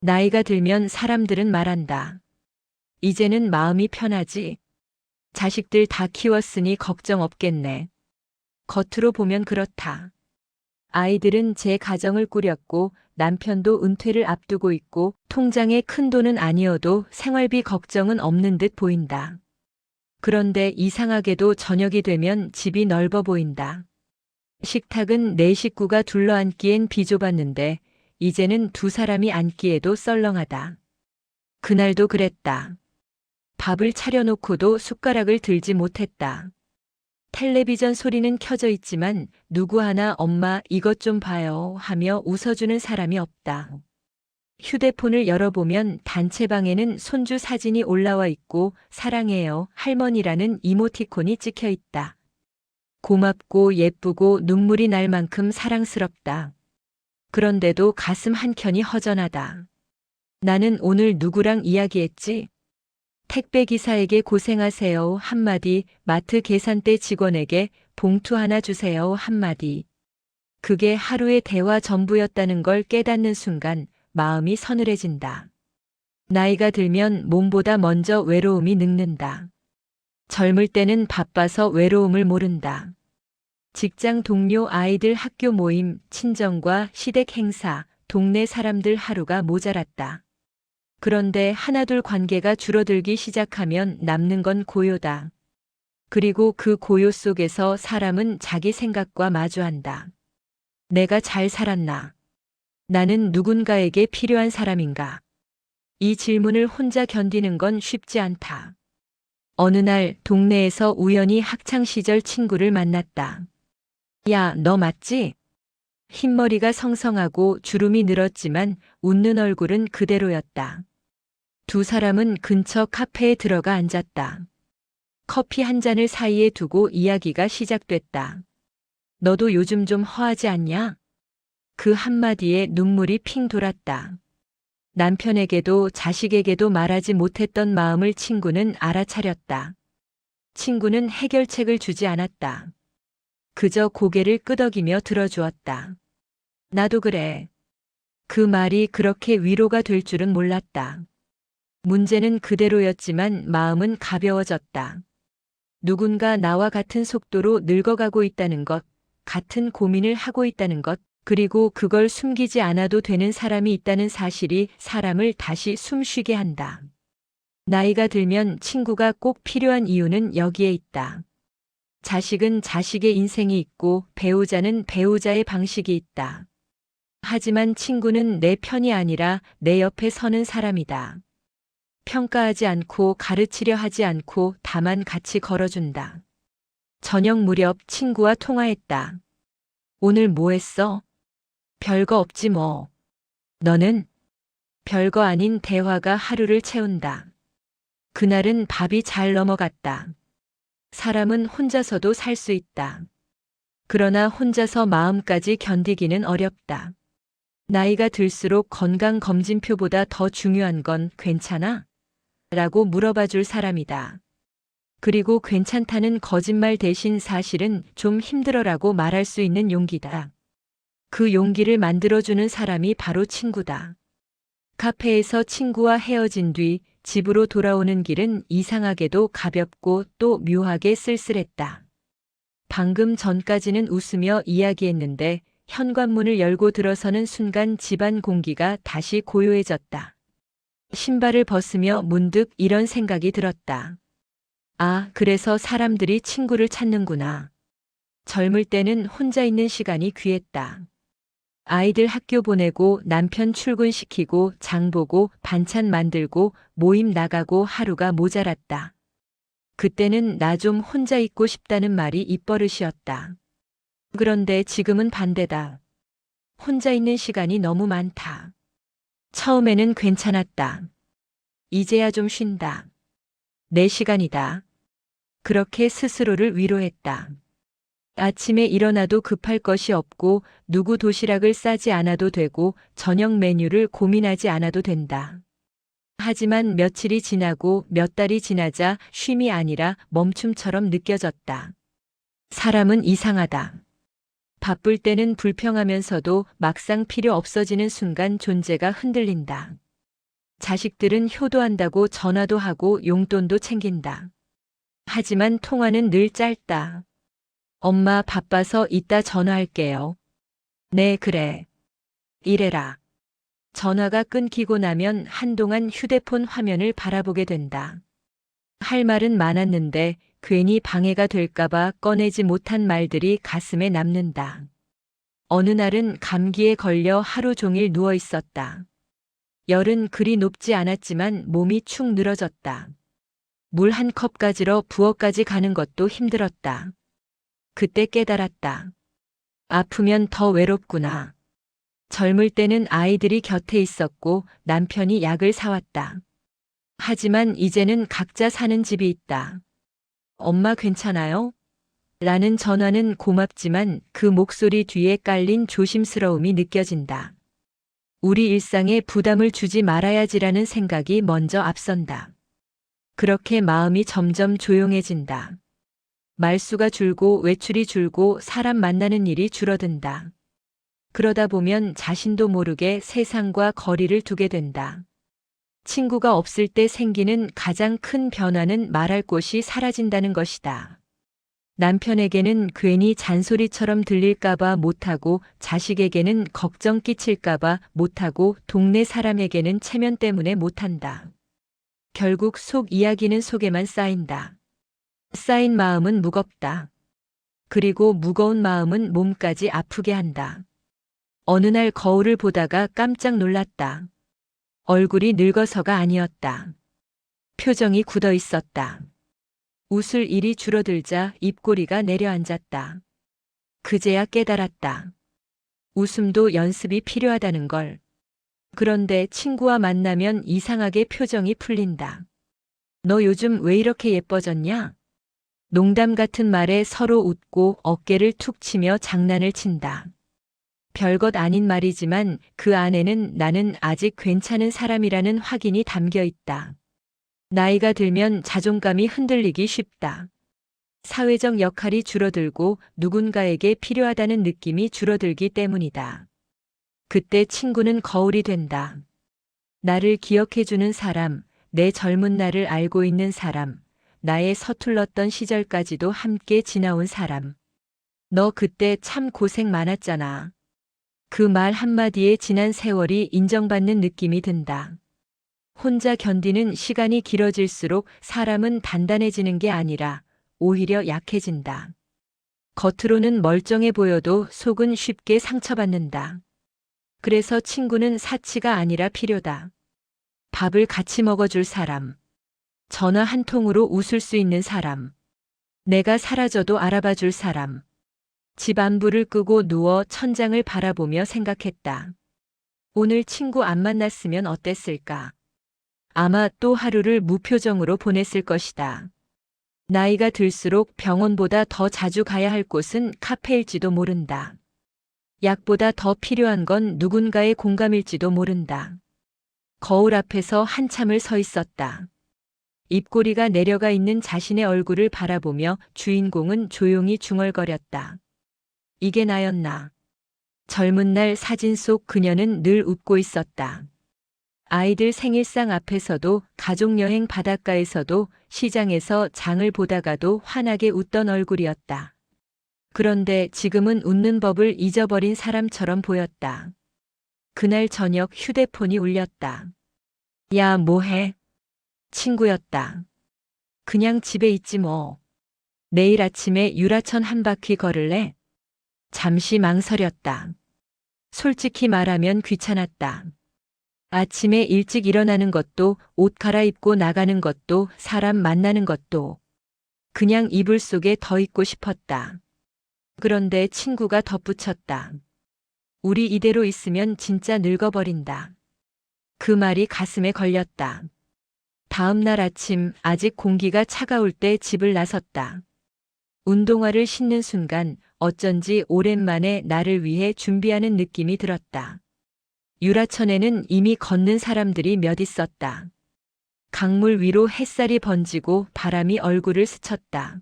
나이가 들면 사람들은 말한다. 이제는 마음이 편하지. 자식들 다 키웠으니 걱정 없겠네. 겉으로 보면 그렇다. 아이들은 제 가정을 꾸렸고 남편도 은퇴를 앞두고 있고 통장에 큰 돈은 아니어도 생활비 걱정은 없는 듯 보인다. 그런데 이상하게도 저녁이 되면 집이 넓어 보인다. 식탁은 네 식구가 둘러앉기엔 비좁았는데 이제는 두 사람이 앉기에도 썰렁하다. 그날도 그랬다. 밥을 차려놓고도 숟가락을 들지 못했다. 텔레비전 소리는 켜져 있지만 누구 하나 엄마 이것 좀 봐요 하며 웃어주는 사람이 없다. 휴대폰을 열어보면 단체방에는 손주 사진이 올라와 있고 사랑해요 할머니라는 이모티콘이 찍혀 있다. 고맙고 예쁘고 눈물이 날 만큼 사랑스럽다. 그런데도 가슴 한켠이 허전하다. 나는 오늘 누구랑 이야기했지? 택배기사에게 고생하세요 한마디, 마트 계산대 직원에게 봉투 하나 주세요 한마디. 그게 하루의 대화 전부였다는 걸 깨닫는 순간 마음이 서늘해진다. 나이가 들면 몸보다 먼저 외로움이 늙는다. 젊을 때는 바빠서 외로움을 모른다. 직장 동료 아이들 학교 모임, 친정과 시댁 행사, 동네 사람들 하루가 모자랐다. 그런데 하나둘 관계가 줄어들기 시작하면 남는 건 고요다. 그리고 그 고요 속에서 사람은 자기 생각과 마주한다. 내가 잘 살았나? 나는 누군가에게 필요한 사람인가? 이 질문을 혼자 견디는 건 쉽지 않다. 어느 날 동네에서 우연히 학창시절 친구를 만났다. 야, 너 맞지? 흰머리가 성성하고 주름이 늘었지만 웃는 얼굴은 그대로였다. 두 사람은 근처 카페에 들어가 앉았다. 커피 한 잔을 사이에 두고 이야기가 시작됐다. 너도 요즘 좀 허하지 않냐? 그 한마디에 눈물이 핑 돌았다. 남편에게도 자식에게도 말하지 못했던 마음을 친구는 알아차렸다. 친구는 해결책을 주지 않았다. 그저 고개를 끄덕이며 들어주었다. 나도 그래. 그 말이 그렇게 위로가 될 줄은 몰랐다. 문제는 그대로였지만 마음은 가벼워졌다. 누군가 나와 같은 속도로 늙어가고 있다는 것, 같은 고민을 하고 있다는 것, 그리고 그걸 숨기지 않아도 되는 사람이 있다는 사실이 사람을 다시 숨쉬게 한다. 나이가 들면 친구가 꼭 필요한 이유는 여기에 있다. 자식은 자식의 인생이 있고 배우자는 배우자의 방식이 있다. 하지만 친구는 내 편이 아니라 내 옆에 서는 사람이다. 평가하지 않고 가르치려 하지 않고 다만 같이 걸어준다. 저녁 무렵 친구와 통화했다. 오늘 뭐 했어? 별거 없지 뭐. 너는? 별거 아닌 대화가 하루를 채운다. 그날은 밥이 잘 넘어갔다. 사람은 혼자서도 살 수 있다. 그러나 혼자서 마음까지 견디기는 어렵다. 나이가 들수록 건강검진표보다 더 중요한 건 괜찮아? 라고 물어봐 줄 사람이다. 그리고 괜찮다는 거짓말 대신 사실은 좀 힘들어라고 말할 수 있는 용기다. 그 용기를 만들어주는 사람이 바로 친구다. 카페에서 친구와 헤어진 뒤 집으로 돌아오는 길은 이상하게도 가볍고 또 묘하게 쓸쓸했다. 방금 전까지는 웃으며 이야기했는데 현관문을 열고 들어서는 순간 집안 공기가 다시 고요해졌다. 신발을 벗으며 문득 이런 생각이 들었다. 아, 그래서 사람들이 친구를 찾는구나. 젊을 때는 혼자 있는 시간이 귀했다. 아이들 학교 보내고 남편 출근시키고 장 보고 반찬 만들고 모임 나가고 하루가 모자랐다. 그때는 나 좀 혼자 있고 싶다는 말이 입버릇이었다. 그런데 지금은 반대다. 혼자 있는 시간이 너무 많다. 처음에는 괜찮았다. 이제야 좀 쉰다. 내 시간이다. 그렇게 스스로를 위로했다. 아침에 일어나도 급할 것이 없고 누구 도시락을 싸지 않아도 되고 저녁 메뉴를 고민하지 않아도 된다. 하지만 며칠이 지나고 몇 달이 지나자 쉼이 아니라 멈춤처럼 느껴졌다. 사람은 이상하다. 바쁠 때는 불평하면서도 막상 필요 없어지는 순간 존재가 흔들린다. 자식들은 효도한다고 전화도 하고 용돈도 챙긴다. 하지만 통화는 늘 짧다. 엄마 바빠서 이따 전화할게요. 네, 그래. 이래라. 전화가 끊기고 나면 한동안 휴대폰 화면을 바라보게 된다. 할 말은 많았는데 괜히 방해가 될까봐 꺼내지 못한 말들이 가슴에 남는다. 어느 날은 감기에 걸려 하루 종일 누워 있었다. 열은 그리 높지 않았지만 몸이 축 늘어졌다. 물 한 컵 가지러 부엌까지 가는 것도 힘들었다. 그때 깨달았다. 아프면 더 외롭구나. 젊을 때는 아이들이 곁에 있었고 남편이 약을 사왔다. 하지만 이제는 각자 사는 집이 있다. 엄마 괜찮아요? 라는 전화는 고맙지만 그 목소리 뒤에 깔린 조심스러움이 느껴진다. 우리 일상에 부담을 주지 말아야지라는 생각이 먼저 앞선다. 그렇게 마음이 점점 조용해진다. 말수가 줄고 외출이 줄고 사람 만나는 일이 줄어든다. 그러다 보면 자신도 모르게 세상과 거리를 두게 된다. 친구가 없을 때 생기는 가장 큰 변화는 말할 곳이 사라진다는 것이다. 남편에게는 괜히 잔소리처럼 들릴까봐 못하고, 자식에게는 걱정 끼칠까봐 못하고, 동네 사람에게는 체면 때문에 못한다. 결국 속 이야기는 속에만 쌓인다. 쌓인 마음은 무겁다. 그리고 무거운 마음은 몸까지 아프게 한다. 어느 날 거울을 보다가 깜짝 놀랐다. 얼굴이 늙어서가 아니었다. 표정이 굳어 있었다. 웃을 일이 줄어들자 입꼬리가 내려앉았다. 그제야 깨달았다. 웃음도 연습이 필요하다는 걸. 그런데 친구와 만나면 이상하게 표정이 풀린다. 너 요즘 왜 이렇게 예뻐졌냐? 농담 같은 말에 서로 웃고 어깨를 툭 치며 장난을 친다. 별것 아닌 말이지만 그 안에는 나는 아직 괜찮은 사람이라는 확인이 담겨 있다. 나이가 들면 자존감이 흔들리기 쉽다. 사회적 역할이 줄어들고 누군가에게 필요하다는 느낌이 줄어들기 때문이다. 그때 친구는 거울이 된다. 나를 기억해주는 사람, 내 젊은 날을 알고 있는 사람, 나의 서툴렀던 시절까지도 함께 지나온 사람. 너 그때 참 고생 많았잖아. 그 말 한마디에 지난 세월이 인정받는 느낌이 든다. 혼자 견디는 시간이 길어질수록 사람은 단단해지는 게 아니라 오히려 약해진다. 겉으로는 멀쩡해 보여도 속은 쉽게 상처받는다. 그래서 친구는 사치가 아니라 필요다. 밥을 같이 먹어줄 사람. 전화 한 통으로 웃을 수 있는 사람. 내가 사라져도 알아봐줄 사람. 집 안부를 끄고 누워 천장을 바라보며 생각했다. 오늘 친구 안 만났으면 어땠을까? 아마 또 하루를 무표정으로 보냈을 것이다. 나이가 들수록 병원보다 더 자주 가야 할 곳은 카페일지도 모른다. 약보다 더 필요한 건 누군가의 공감일지도 모른다. 거울 앞에서 한참을 서 있었다. 입꼬리가 내려가 있는 자신의 얼굴을 바라보며 주인공은 조용히 중얼거렸다. 이게 나였나? 젊은 날 사진 속 그녀는 늘 웃고 있었다. 아이들 생일상 앞에서도, 가족여행 바닷가에서도, 시장에서 장을 보다가도 환하게 웃던 얼굴이었다. 그런데 지금은 웃는 법을 잊어버린 사람처럼 보였다. 그날 저녁 휴대폰이 울렸다. 야, 뭐해? 친구였다. 그냥 집에 있지 뭐. 내일 아침에 유라천 한 바퀴 걸을래? 잠시 망설였다. 솔직히 말하면 귀찮았다. 아침에 일찍 일어나는 것도, 옷 갈아입고 나가는 것도, 사람 만나는 것도. 그냥 이불 속에 더 있고 싶었다. 그런데 친구가 덧붙였다. 우리 이대로 있으면 진짜 늙어버린다. 그 말이 가슴에 걸렸다. 다음 날 아침, 아직 공기가 차가울 때 집을 나섰다. 운동화를 신는 순간 어쩐지 오랜만에 나를 위해 준비하는 느낌이 들었다. 유라천에는 이미 걷는 사람들이 몇 있었다. 강물 위로 햇살이 번지고 바람이 얼굴을 스쳤다.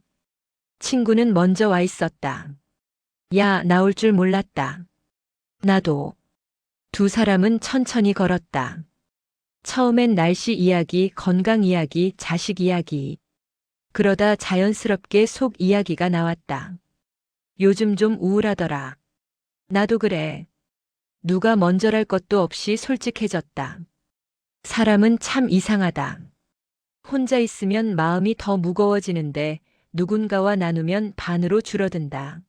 친구는 먼저 와 있었다. 야, 나올 줄 몰랐다. 나도. 두 사람은 천천히 걸었다. 처음엔 날씨 이야기, 건강 이야기, 자식 이야기. 그러다 자연스럽게 속 이야기가 나왔다. 요즘 좀 우울하더라. 나도 그래. 누가 먼저랄 것도 없이 솔직해졌다. 사람은 참 이상하다. 혼자 있으면 마음이 더 무거워지는데 누군가와 나누면 반으로 줄어든다.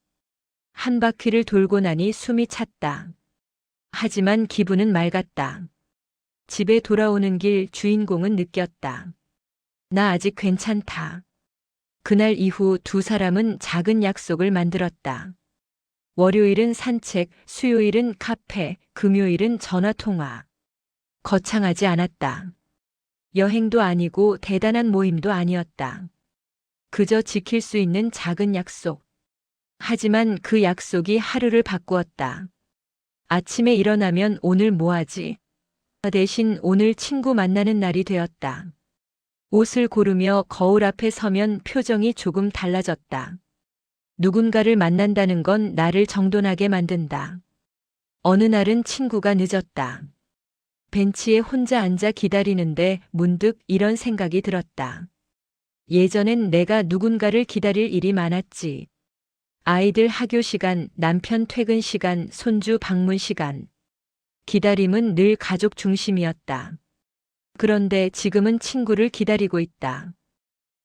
한 바퀴를 돌고 나니 숨이 찼다. 하지만 기분은 맑았다. 집에 돌아오는 길 주인공은 느꼈다. 나 아직 괜찮다. 그날 이후 두 사람은 작은 약속을 만들었다. 월요일은 산책, 수요일은 카페, 금요일은 전화통화. 거창하지 않았다. 여행도 아니고 대단한 모임도 아니었다. 그저 지킬 수 있는 작은 약속. 하지만 그 약속이 하루를 바꾸었다. 아침에 일어나면 오늘 뭐 하지? 대신 오늘 친구 만나는 날이 되었다. 옷을 고르며 거울 앞에 서면 표정이 조금 달라졌다. 누군가를 만난다는 건 나를 정돈하게 만든다. 어느 날은 친구가 늦었다. 벤치에 혼자 앉아 기다리는데 문득 이런 생각이 들었다. 예전엔 내가 누군가를 기다릴 일이 많았지. 아이들 학교 시간, 남편 퇴근 시간, 손주 방문 시간. 기다림은 늘 가족 중심이었다. 그런데 지금은 친구를 기다리고 있다.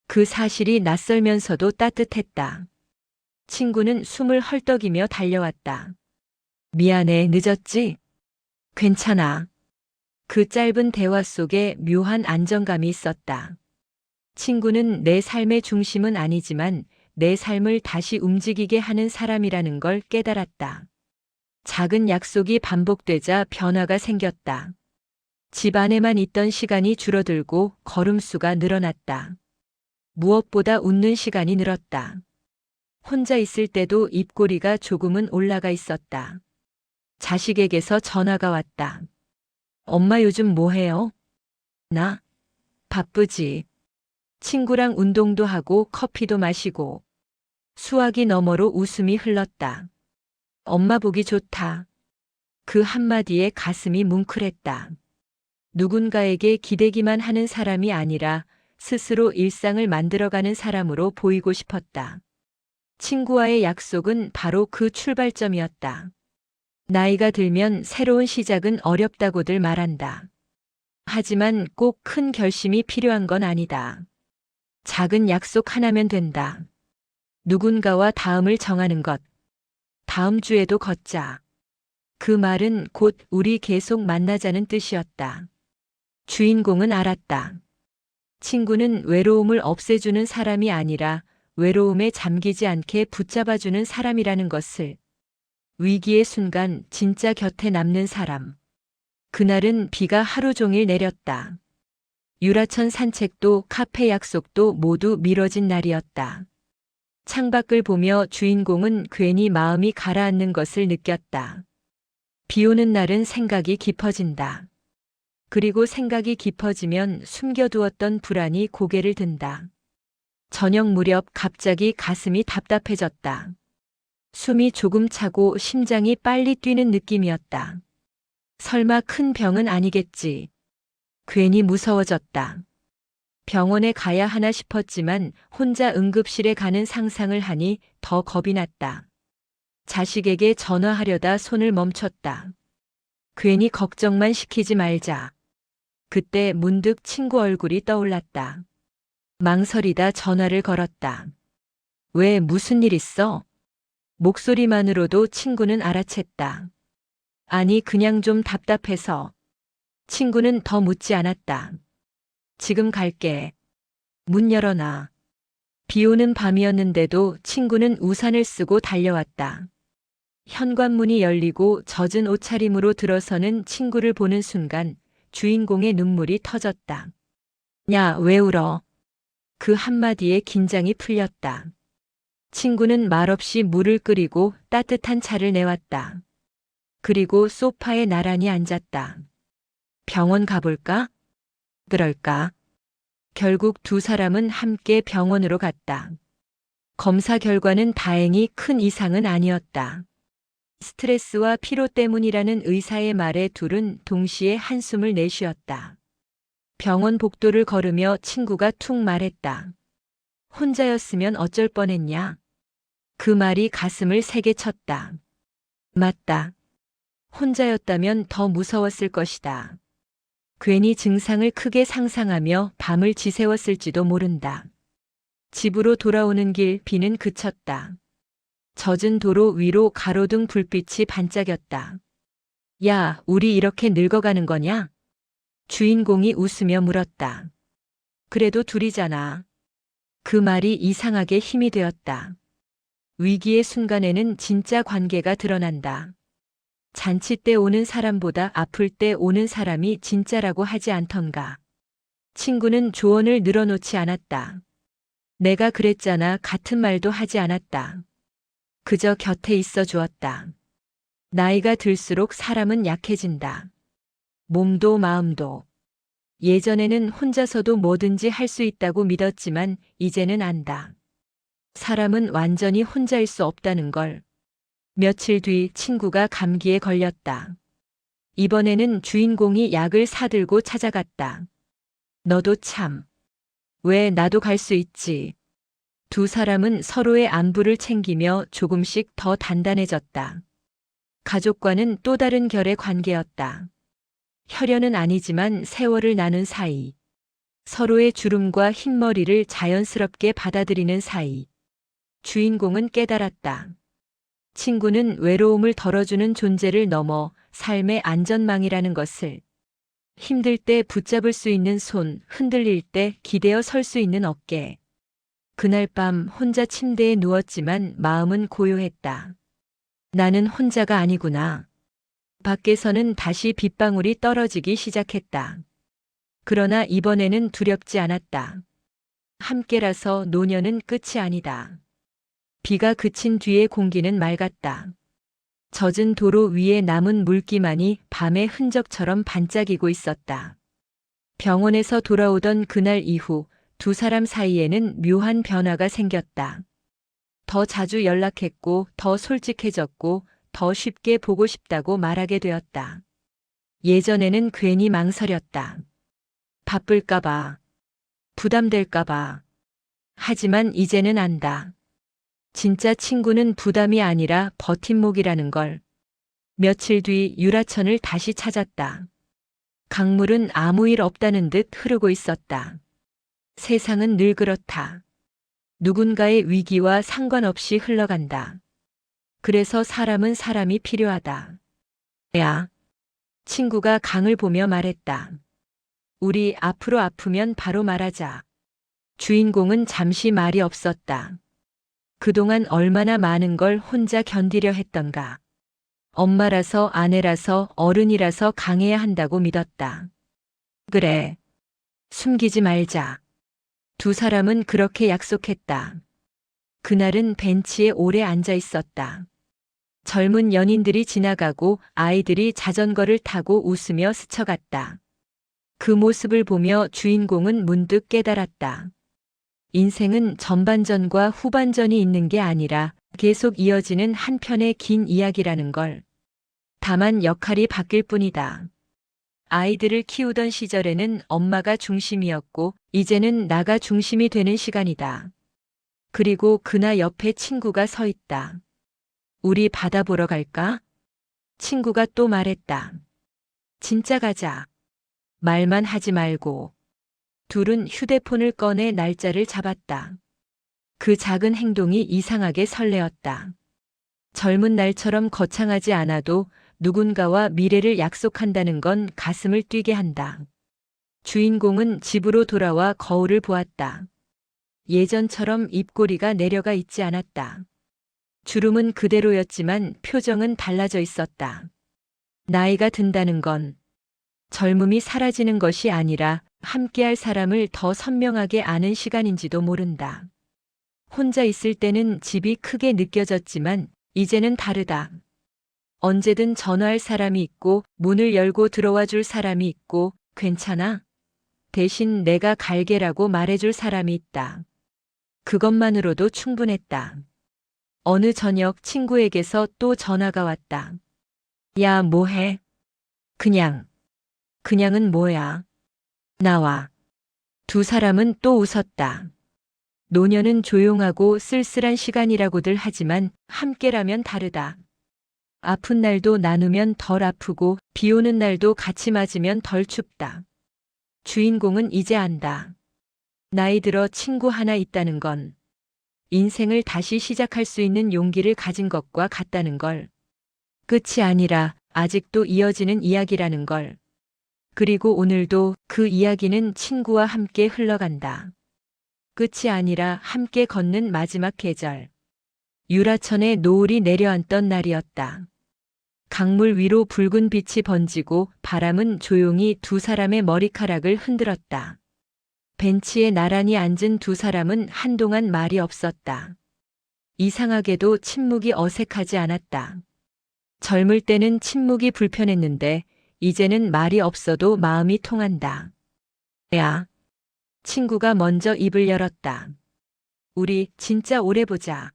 그 사실이 낯설면서도 따뜻했다. 친구는 숨을 헐떡이며 달려왔다. 미안해, 늦었지? 괜찮아. 그 짧은 대화 속에 묘한 안정감이 있었다. 친구는 내 삶의 중심은 아니지만 내 삶을 다시 움직이게 하는 사람이라는 걸 깨달았다. 작은 약속이 반복되자 변화가 생겼다. 집 안에만 있던 시간이 줄어들고 걸음수가 늘어났다. 무엇보다 웃는 시간이 늘었다. 혼자 있을 때도 입꼬리가 조금은 올라가 있었다. 자식에게서 전화가 왔다. 엄마 요즘 뭐 해요? 나? 바쁘지. 친구랑 운동도 하고 커피도 마시고. 수화기 너머로 웃음이 흘렀다. 엄마 보기 좋다. 그 한마디에 가슴이 뭉클했다. 누군가에게 기대기만 하는 사람이 아니라 스스로 일상을 만들어가는 사람으로 보이고 싶었다. 친구와의 약속은 바로 그 출발점이었다. 나이가 들면 새로운 시작은 어렵다고들 말한다. 하지만 꼭 큰 결심이 필요한 건 아니다. 작은 약속 하나면 된다. 누군가와 다음을 정하는 것. 다음 주에도 걷자. 그 말은 곧 우리 계속 만나자는 뜻이었다. 주인공은 알았다. 친구는 외로움을 없애주는 사람이 아니라 외로움에 잠기지 않게 붙잡아주는 사람이라는 것을. 위기의 순간 진짜 곁에 남는 사람. 그날은 비가 하루 종일 내렸다. 유라천 산책도 카페 약속도 모두 미뤄진 날이었다. 창밖을 보며 주인공은 괜히 마음이 가라앉는 것을 느꼈다. 비 오는 날은 생각이 깊어진다. 그리고 생각이 깊어지면 숨겨두었던 불안이 고개를 든다. 저녁 무렵 갑자기 가슴이 답답해졌다. 숨이 조금 차고 심장이 빨리 뛰는 느낌이었다. 설마 큰 병은 아니겠지. 괜히 무서워졌다. 병원에 가야 하나 싶었지만 혼자 응급실에 가는 상상을 하니 더 겁이 났다. 자식에게 전화하려다 손을 멈췄다. 괜히 걱정만 시키지 말자. 그때 문득 친구 얼굴이 떠올랐다. 망설이다 전화를 걸었다. 왜 무슨 일 있어? 목소리만으로도 친구는 알아챘다. 아니 그냥 좀 답답해서. 친구는 더 묻지 않았다. 지금 갈게. 문 열어놔. 비 오는 밤이었는데도 친구는 우산을 쓰고 달려왔다. 현관문이 열리고 젖은 옷차림으로 들어서는 친구를 보는 순간 주인공의 눈물이 터졌다. 야, 왜 울어? 그 한마디에 긴장이 풀렸다. 친구는 말없이 물을 끓이고 따뜻한 차를 내왔다. 그리고 소파에 나란히 앉았다. 병원 가볼까? 그럴까? 결국 두 사람은 함께 병원으로 갔다. 검사 결과는 다행히 큰 이상은 아니었다. 스트레스와 피로 때문이라는 의사의 말에 둘은 동시에 한숨을 내쉬었다. 병원 복도를 걸으며 친구가 툭 말했다. 혼자였으면 어쩔 뻔했냐? 그 말이 가슴을 세게 쳤다. 맞다. 혼자였다면 더 무서웠을 것이다. 괜히 증상을 크게 상상하며 밤을 지새웠을지도 모른다. 집으로 돌아오는 길 비는 그쳤다. 젖은 도로 위로 가로등 불빛이 반짝였다. 야, 우리 이렇게 늙어가는 거냐? 주인공이 웃으며 물었다. 그래도 둘이잖아. 그 말이 이상하게 힘이 되었다. 위기의 순간에는 진짜 관계가 드러난다. 잔치 때 오는 사람보다 아플 때 오는 사람이 진짜라고 하지 않던가. 친구는 조언을 늘어놓지 않았다. 내가 그랬잖아 같은 말도 하지 않았다. 그저 곁에 있어 주었다. 나이가 들수록 사람은 약해진다. 몸도 마음도. 예전에는 혼자서도 뭐든지 할 수 있다고 믿었지만 이제는 안다. 사람은 완전히 혼자일 수 없다는 걸. 며칠 뒤 친구가 감기에 걸렸다. 이번에는 주인공이 약을 사들고 찾아갔다. 너도 참. 왜 나도 갈 수 있지. 두 사람은 서로의 안부를 챙기며 조금씩 더 단단해졌다. 가족과는 또 다른 결의 관계였다. 혈연은 아니지만 세월을 나눈 사이. 서로의 주름과 흰머리를 자연스럽게 받아들이는 사이. 주인공은 깨달았다. 친구는 외로움을 덜어주는 존재를 넘어 삶의 안전망이라는 것을. 힘들 때 붙잡을 수 있는 손, 흔들릴 때 기대어 설 수 있는 어깨. 그날 밤 혼자 침대에 누웠지만 마음은 고요했다. 나는 혼자가 아니구나. 밖에서는 다시 빗방울이 떨어지기 시작했다. 그러나 이번에는 두렵지 않았다. 함께라서 노년은 끝이 아니다. 비가 그친 뒤에 공기는 맑았다. 젖은 도로 위에 남은 물기만이 밤의 흔적처럼 반짝이고 있었다. 병원에서 돌아오던 그날 이후 두 사람 사이에는 묘한 변화가 생겼다. 더 자주 연락했고 더 솔직해졌고 더 쉽게 보고 싶다고 말하게 되었다. 예전에는 괜히 망설였다. 바쁠까봐, 부담될까봐. 하지만 이제는 안다. 진짜 친구는 부담이 아니라 버팀목이라는 걸. 며칠 뒤 유라천을 다시 찾았다. 강물은 아무 일 없다는 듯 흐르고 있었다. 세상은 늘 그렇다. 누군가의 위기와 상관없이 흘러간다. 그래서 사람은 사람이 필요하다. 야, 친구가 강을 보며 말했다. 우리 앞으로 아프면 바로 말하자. 주인공은 잠시 말이 없었다. 그동안 얼마나 많은 걸 혼자 견디려 했던가. 엄마라서 아내라서 어른이라서 강해야 한다고 믿었다. 그래. 숨기지 말자. 두 사람은 그렇게 약속했다. 그날은 벤치에 오래 앉아 있었다. 젊은 연인들이 지나가고 아이들이 자전거를 타고 웃으며 스쳐갔다. 그 모습을 보며 주인공은 문득 깨달았다. 인생은 전반전과 후반전이 있는 게 아니라 계속 이어지는 한 편의 긴 이야기라는 걸. 다만 역할이 바뀔 뿐이다. 아이들을 키우던 시절에는 엄마가 중심이었고 이제는 나가 중심이 되는 시간이다. 그리고 그나 옆에 친구가 서 있다. 우리 바다 보러 갈까? 친구가 또 말했다. 진짜 가자. 말만 하지 말고. 둘은 휴대폰을 꺼내 날짜를 잡았다. 그 작은 행동이 이상하게 설레었다. 젊은 날처럼 거창하지 않아도 누군가와 미래를 약속한다는 건 가슴을 뛰게 한다. 주인공은 집으로 돌아와 거울을 보았다. 예전처럼 입꼬리가 내려가 있지 않았다. 주름은 그대로였지만 표정은 달라져 있었다. 나이가 든다는 건 젊음이 사라지는 것이 아니라 함께할 사람을 더 선명하게 아는 시간인지도 모른다. 혼자 있을 때는 집이 크게 느껴졌지만 이제는 다르다. 언제든 전화할 사람이 있고 문을 열고 들어와 줄 사람이 있고 괜찮아? 대신 내가 갈게라고 말해줄 사람이 있다. 그것만으로도 충분했다. 어느 저녁 친구에게서 또 전화가 왔다. 야, 뭐해? 그냥은 뭐야? 나와. 두 사람은 또 웃었다. 노년은 조용하고 쓸쓸한 시간이라고들 하지만 함께라면 다르다. 아픈 날도 나누면 덜 아프고 비 오는 날도 같이 맞으면 덜 춥다. 주인공은 이제 안다. 나이 들어 친구 하나 있다는 건 인생을 다시 시작할 수 있는 용기를 가진 것과 같다는 걸. 끝이 아니라 아직도 이어지는 이야기라는 걸. 그리고 오늘도 그 이야기는 친구와 함께 흘러간다. 끝이 아니라 함께 걷는 마지막 계절. 유라천에 노을이 내려앉던 날이었다. 강물 위로 붉은 빛이 번지고 바람은 조용히 두 사람의 머리카락을 흔들었다. 벤치에 나란히 앉은 두 사람은 한동안 말이 없었다. 이상하게도 침묵이 어색하지 않았다. 젊을 때는 침묵이 불편했는데 이제는 말이 없어도 마음이 통한다. 야. 친구가 먼저 입을 열었다. 우리 진짜 오래 보자.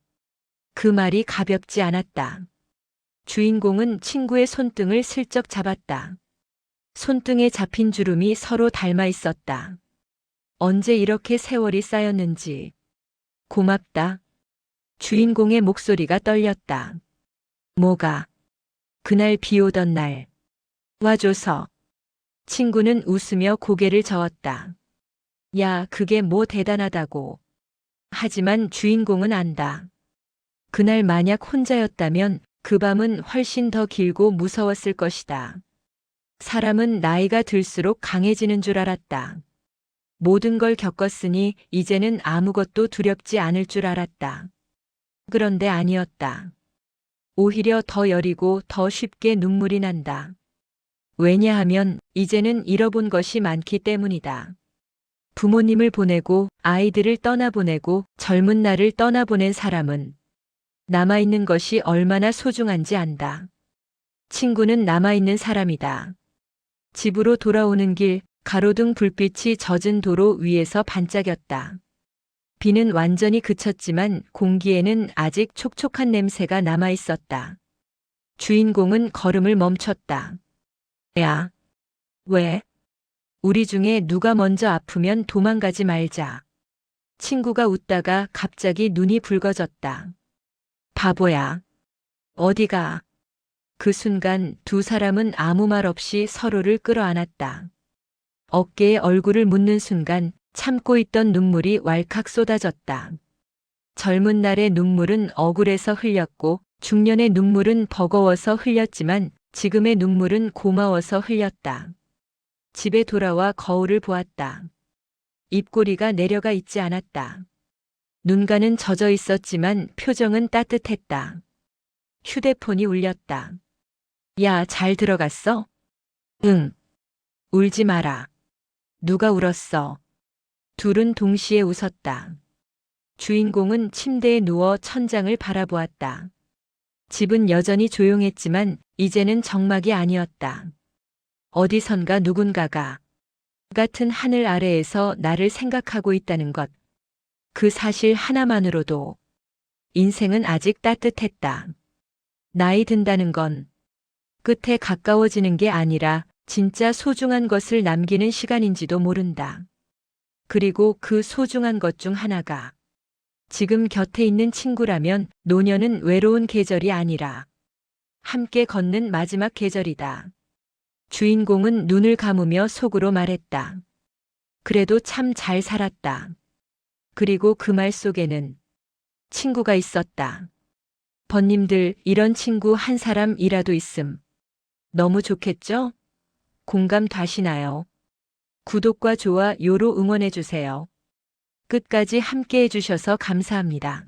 그 말이 가볍지 않았다. 주인공은 친구의 손등을 슬쩍 잡았다. 손등에 잡힌 주름이 서로 닮아 있었다. 언제 이렇게 세월이 쌓였는지. 고맙다. 주인공의 목소리가 떨렸다. 뭐가? 그날 비 오던 날. 와줘서. 친구는 웃으며 고개를 저었다. 야, 그게 뭐 대단하다고. 하지만 주인공은 안다. 그날 만약 혼자였다면 그 밤은 훨씬 더 길고 무서웠을 것이다. 사람은 나이가 들수록 강해지는 줄 알았다. 모든 걸 겪었으니 이제는 아무것도 두렵지 않을 줄 알았다. 그런데 아니었다. 오히려 더 여리고 더 쉽게 눈물이 난다. 왜냐하면 이제는 잃어본 것이 많기 때문이다. 부모님을 보내고 아이들을 떠나보내고 젊은 나를 떠나보낸 사람은 남아있는 것이 얼마나 소중한지 안다. 친구는 남아있는 사람이다. 집으로 돌아오는 길, 가로등 불빛이 젖은 도로 위에서 반짝였다. 비는 완전히 그쳤지만 공기에는 아직 촉촉한 냄새가 남아있었다. 주인공은 걸음을 멈췄다. 야. 왜? 우리 중에 누가 먼저 아프면 도망가지 말자. 친구가 웃다가 갑자기 눈이 붉어졌다. 바보야. 어디가? 그 순간 두 사람은 아무 말 없이 서로를 끌어안았다. 어깨에 얼굴을 묻는 순간 참고 있던 눈물이 왈칵 쏟아졌다. 젊은 날의 눈물은 억울해서 흘렸고 중년의 눈물은 버거워서 흘렸지만 지금의 눈물은 고마워서 흘렸다. 집에 돌아와 거울을 보았다. 입꼬리가 내려가 있지 않았다. 눈가는 젖어 있었지만 표정은 따뜻했다. 휴대폰이 울렸다. 야, 잘 들어갔어? 응. 울지 마라. 누가 울었어? 둘은 동시에 웃었다. 주인공은 침대에 누워 천장을 바라보았다. 집은 여전히 조용했지만 이제는 정막이 아니었다. 어디선가 누군가가 같은 하늘 아래에서 나를 생각하고 있다는 것. 그 사실 하나만으로도 인생은 아직 따뜻했다. 나이 든다는 건 끝에 가까워지는 게 아니라 진짜 소중한 것을 남기는 시간인지도 모른다. 그리고 그 소중한 것 중 하나가 지금 곁에 있는 친구라면 노년은 외로운 계절이 아니라 함께 걷는 마지막 계절이다. 주인공은 눈을 감으며 속으로 말했다. 그래도 참 잘 살았다. 그리고 그 말 속에는 친구가 있었다. 번님들, 이런 친구 한 사람이라도 있음. 너무 좋겠죠? 공감 가시나요? 구독과 좋아요로 응원해주세요. 끝까지 함께 해주셔서 감사합니다.